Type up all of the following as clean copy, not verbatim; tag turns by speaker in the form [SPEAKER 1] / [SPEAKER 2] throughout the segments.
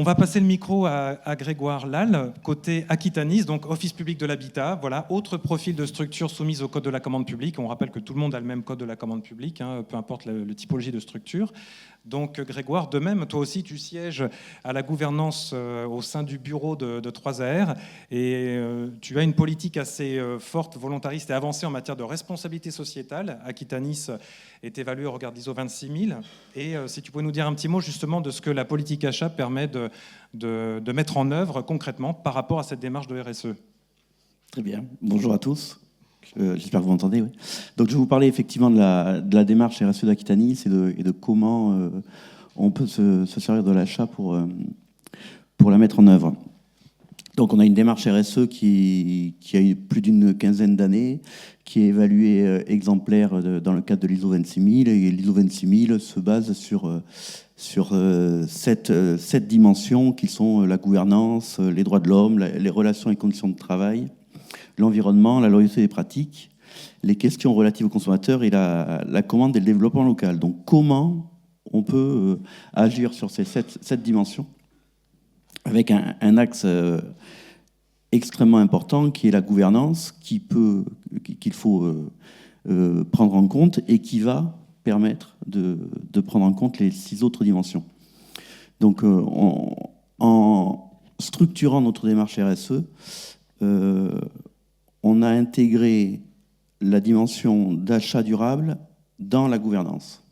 [SPEAKER 1] va passer le micro à Grégoire Lal, côté Aquitanis, donc Office public de l'habitat. Voilà, autre profil de structure soumise au code de la commande publique. On rappelle que tout le monde a le même code de la commande publique, hein, peu importe la typologie de structure. Donc Grégoire, de même, toi aussi, tu sièges à la gouvernance au sein du bureau de 3AR et tu as une politique assez forte, volontariste et avancée en matière de responsabilité sociétale. Aquitanis est évalué au regard d'ISO 26000. Et si tu pouvais nous dire un petit mot justement de ce que la politique achat permet de mettre en œuvre concrètement par rapport à cette démarche de RSE.
[SPEAKER 2] Très bien. Bonjour à tous. J'espère que vous m'entendez. Oui. Donc, je vais vous parler effectivement de la démarche RSE d'Aquitanis et de comment on peut se servir de l'achat pour la mettre en œuvre. Donc, on a une démarche RSE qui a eu plus d'une quinzaine d'années, qui est évaluée exemplaire dans le cadre de l'ISO 26000. Et l'ISO 26000 se base sur 7 dimensions qui sont la gouvernance, les droits de l'homme, les relations et conditions de travail, l'environnement, la loyauté des pratiques, les questions relatives aux consommateurs et la commande et le développement local. Donc, comment on peut agir sur ces 7 dimensions avec un axe extrêmement important qui est la gouvernance, qu'il faut prendre en compte et qui va permettre de prendre en compte les 6 autres dimensions. Donc, en structurant notre démarche RSE, on a intégré la dimension d'achat durable dans la gouvernance.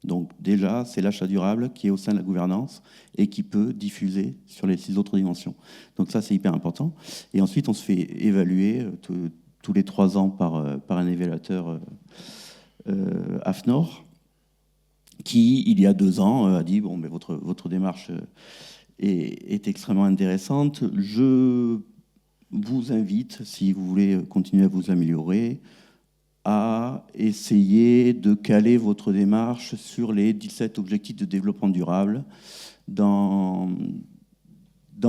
[SPEAKER 2] Donc déjà, c'est l'achat durable qui est au sein de la gouvernance et qui peut diffuser sur les 6 autres dimensions. Donc ça, c'est hyper important. Et ensuite, on se fait évaluer tous les 3 ans par un évaluateur AFNOR qui, il y a 2 ans, a dit « Bon, mais votre démarche est extrêmement intéressante. Je vous invite, si vous voulez continuer à vous améliorer, à essayer de caler votre démarche sur les 17 objectifs de développement durable dans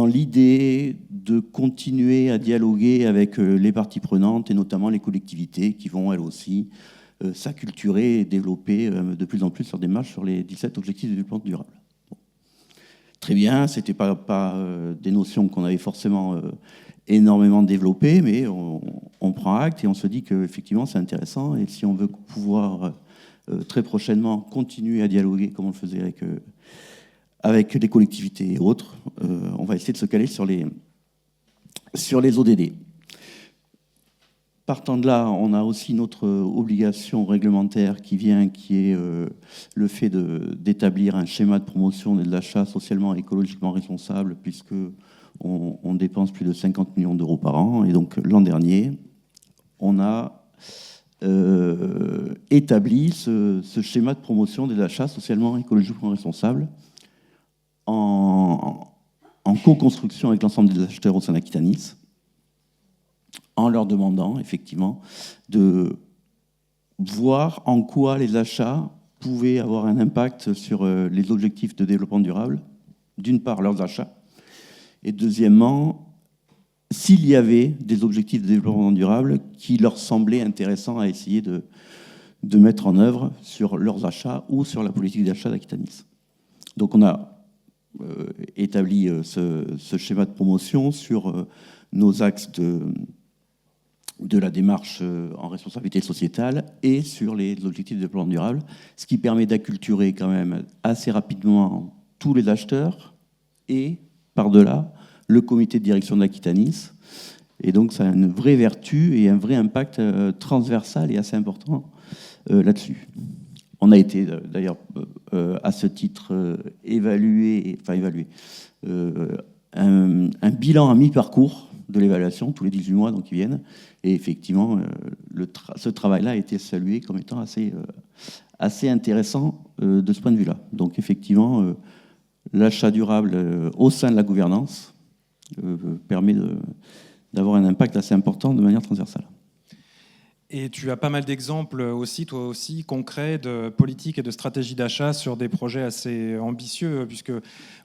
[SPEAKER 2] l'idée de continuer à dialoguer avec les parties prenantes et notamment les collectivités qui vont elles aussi s'acculturer et développer de plus en plus leur démarche sur les 17 objectifs de développement durable. » Bon. Très bien, ce n'était pas des notions qu'on avait forcément énormément développé, mais on prend acte et on se dit qu'effectivement c'est intéressant et si on veut pouvoir très prochainement continuer à dialoguer comme on le faisait avec les collectivités et autres, on va essayer de se caler sur les ODD. Partant de là, on a aussi une autre obligation réglementaire qui est le fait d'établir un schéma de promotion de l'achat socialement et écologiquement responsable, puisque on dépense plus de 50 millions d'euros par an. Et donc, l'an dernier, on a établi ce schéma de promotion des achats socialement et écologiquement responsables en co-construction avec l'ensemble des acheteurs au sein d'Aquitanis, en leur demandant, effectivement, de voir en quoi les achats pouvaient avoir un impact sur les objectifs de développement durable, d'une part, leurs achats, et deuxièmement, s'il y avait des objectifs de développement durable qui leur semblaient intéressants à essayer de mettre en œuvre sur leurs achats ou sur la politique d'achat d'Aquitanis. Donc on a établi ce schéma de promotion sur nos axes de la démarche en responsabilité sociétale et sur les objectifs de développement durable, ce qui permet d'acculturer quand même assez rapidement tous les acheteurs et par-delà, le comité de direction d'Aquitanis. Et donc, ça a une vraie vertu et un vrai impact transversal et assez important là-dessus. On a été, d'ailleurs, à ce titre, évalué, un bilan à mi-parcours de l'évaluation, tous les 18 mois donc, qui viennent. Et effectivement, ce travail-là a été salué comme étant assez intéressant de ce point de vue-là. Donc, effectivement, l'achat durable au sein de la gouvernance permet d'avoir un impact assez important de manière transversale.
[SPEAKER 1] Et tu as pas mal d'exemples aussi, toi aussi, concrets de politiques et de stratégies d'achat sur des projets assez ambitieux, puisque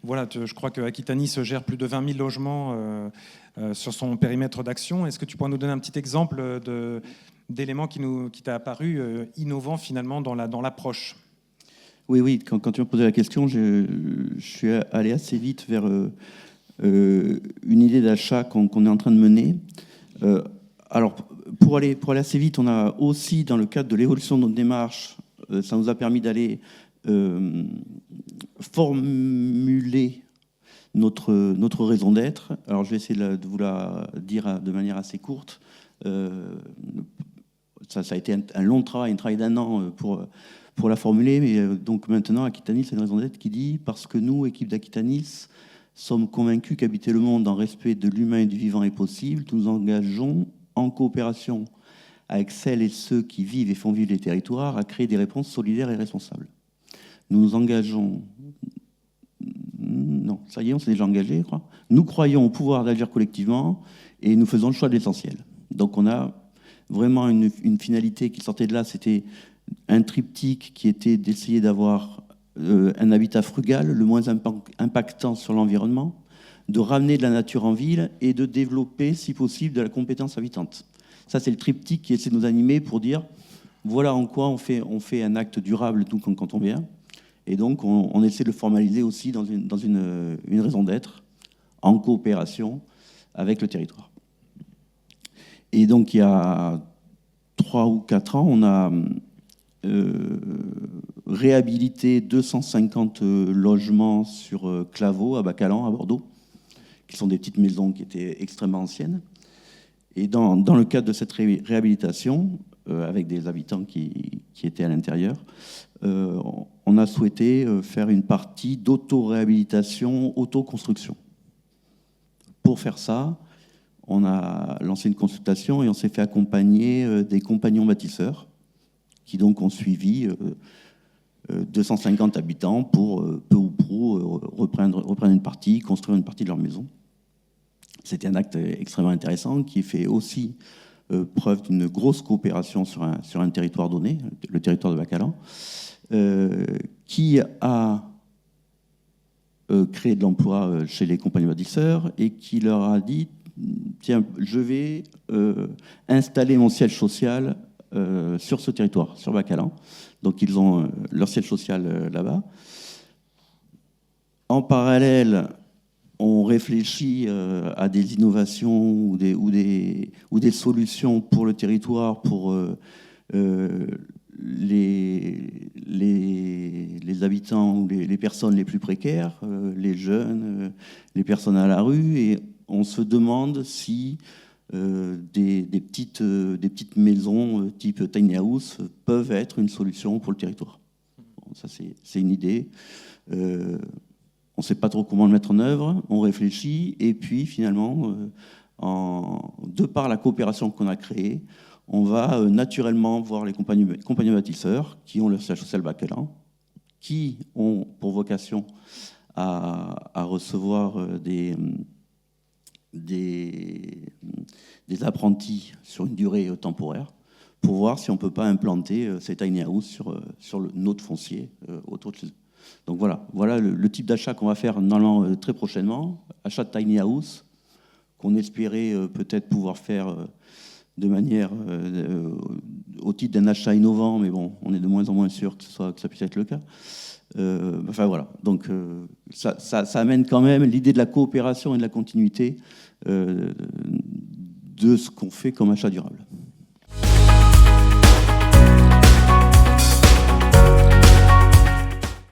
[SPEAKER 1] voilà, je crois que Aquitanis gère plus de 20 000 logements sur son périmètre d'action. Est-ce que tu pourrais nous donner un petit exemple d'éléments qui t'a apparu innovants finalement dans l'approche ?
[SPEAKER 2] Oui, oui, quand tu m'as posé la question, je suis allé assez vite vers une idée d'achat qu'on est en train de mener. Alors, pour aller assez vite, on a aussi, dans le cadre de l'évolution de notre démarche, ça nous a permis d'aller formuler notre raison d'être. Alors, je vais essayer de vous la dire de manière assez courte. Ça a été un long travail, un travail d'1 an pour la formuler. Mais donc maintenant, Aquitanis, c'est une raison d'être qui dit « Parce que nous, équipe d'Aquitanis, sommes convaincus qu'habiter le monde en respect de l'humain et du vivant est possible. Nous nous engageons en coopération avec celles et ceux qui vivent et font vivre les territoires à créer des réponses solidaires et responsables. Nous nous engageons... Non, ça y est, on s'est déjà engagé, je crois. Nous croyons au pouvoir d'agir collectivement et nous faisons le choix de l'essentiel. » Donc on a vraiment une finalité qui sortait de là, c'était un triptyque qui était d'essayer d'avoir un habitat frugal, le moins impactant sur l'environnement, de ramener de la nature en ville et de développer, si possible, de la compétence habitante. Ça, c'est le triptyque qui essaie de nous animer pour dire, voilà en quoi on fait un acte durable nous, quand on vient. Et donc, on essaie de le formaliser aussi dans une raison d'être, en coopération avec le territoire. Et donc, il y a 3 ou 4 ans, on a réhabilité 250 logements sur Claveau, à Bacalan, à Bordeaux, qui sont des petites maisons qui étaient extrêmement anciennes. Et dans le cadre de cette réhabilitation, avec des habitants qui étaient à l'intérieur, on a souhaité faire une partie d'auto-réhabilitation, auto-construction. Pour faire ça, on a lancé une consultation et on s'est fait accompagner des compagnons bâtisseurs qui donc ont suivi 250 habitants pour peu ou prou reprendre une partie, construire une partie de leur maison. C'était un acte extrêmement intéressant qui fait aussi preuve d'une grosse coopération sur un territoire donné, le territoire de Bacalan, qui a créé de l'emploi chez les compagnons bâtisseurs et qui leur a dit « Tiens, je vais installer mon siège social sur ce territoire, sur Bacalan. » Donc, ils ont leur siège social là-bas. En parallèle, on réfléchit à des innovations ou des solutions pour le territoire, pour les habitants ou les personnes les plus précaires, les jeunes, les personnes à la rue. Et on se demande si des petites maisons type tiny house peuvent être une solution pour le territoire. Bon, ça, c'est une idée. On ne sait pas trop comment le mettre en œuvre, on réfléchit, et puis finalement, de par la coopération qu'on a créée, on va naturellement voir les compagnons bâtisseurs qui ont leur siège social Bacalan, qui ont pour vocation à recevoir des apprentis sur une durée temporaire, pour voir si on ne peut pas implanter ces tiny house sur notre foncier autour de chez eux. Donc voilà le type d'achat qu'on va faire normalement très prochainement, achat de tiny house, qu'on espérait peut-être pouvoir faire de manière au titre d'un achat innovant, mais bon, on est de moins en moins sûr que ça puisse être le cas. Enfin voilà, donc ça amène quand même l'idée de la coopération et de la continuité de ce qu'on fait comme achat durable.